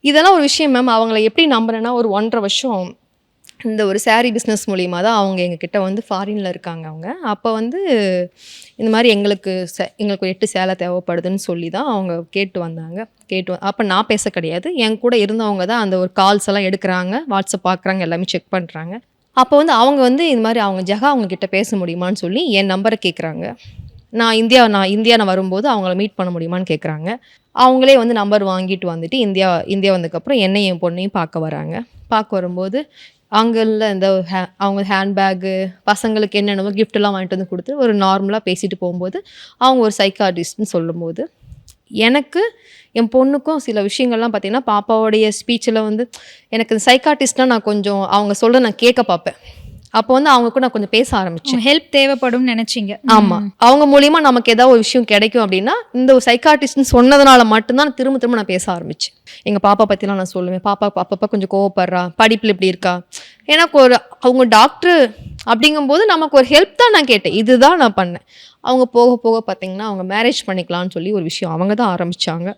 இதெல்லாம் ஒரு விஷயம் மேம். அவங்கள எப்படி நம்புறேன்னா, ஒரு 1 1/2 வருஷம் இந்த ஒரு சாரீ பிஸ்னஸ் மூலியமா தான் அவங்க எங்ககிட்ட வந்து ஃபாரின்ல இருக்காங்க அவங்க. அப்போ வந்து இந்த மாரி எங்களுக்கு ஒரு 8 சேலை தேவைப்படுதுன்னு சொல்லி தான் அவங்க கேட்டு வந்தாங்க. அப்ப நான் பேச கிடையாது. என் கூட இருந்தவங்க தான் அந்த ஒரு கால்ஸ் எல்லாம் எடுக்குறாங்க. வாட்ஸ்அப் பார்க்குறாங்க, எல்லாமே செக் பண்றாங்க. அப்போ வந்து அவங்க வந்து இந்த மாரி அவங்க அவங்க கிட்ட பேச முடியுமான்னு சொல்லி என் நம்பர கேட்குறாங்க. நான் வரும்போது அவங்கள மீட் பண்ண முடியுமான்னு கேட்குறாங்க. அவங்களே வந்து நம்பர் வாங்கிட்டு வந்துட்டு இந்தியா வந்ததுக்கப்புறம் என்னையும் என் பொண்ணையும் பார்க்க வராங்க. பார்க்க வரும்போது அங்கள்ள இந்த அவங்க ஹேண்ட் பேக்கு, பசங்களுக்கு என்னென்னமோ கிஃப்ட்லாம் வாங்கிட்டு வந்து குடுத்து ஒரு நார்மலா பேசிட்டு போம்போது, அவங்க ஒரு சைக்காட்ரிஸ்ட்ன்னு சொல்லும்போது, எனக்கு என் பொண்ணுக்கும் சில விஷயங்கள்லாம் பார்த்தீங்கன்னா, பாப்பாவுடைய ஸ்பீச்சில வந்து எனக்கு சைக்காட்ரிஸ்ட்னா நான் கொஞ்சம் அவங்க சொல்றத நான் கேட்க பார்ப்பேன். அப்போ வந்து அவங்க கூட நான் கொஞ்சம் பேச ஆரம்பிச்சேன். ஹெல்ப் தேவைப்படும்னு நினைச்சீங்க. ஆமா. அவங்க மூலியமா நமக்கு ஏதாவது ஒரு விஷயம் கிடைக்கும் அப்படின்னா, இந்த ஒரு சைக்காட்ரிஸ்ட்ன்னு சொன்னதுனால மட்டும் தான் திரும்ப திரும்ப நான் பேச ஆரம்பிச்சேன். எங்க பாப்பா பத்திலாம் நான் சொல்லுவேன். பாப்பா அப்பப்ப கொஞ்சம் கோவப்படுறா. படிப்புல இப்படி இருக்கா. எனக்கு அவங்க டாக்டர் அப்படிங்கும்போது நமக்கு ஒரு ஹெல்ப் தான் நான் கேட்டேன். இதுதான் நான் பண்ணேன். அவங்க போக போக பார்த்தீங்கன்னா, அவங்க மேரேஜ் பண்ணிக்கலாம்னு சொல்லி ஒரு விஷயம் அவங்க தான் ஆரம்பிச்சாங்க.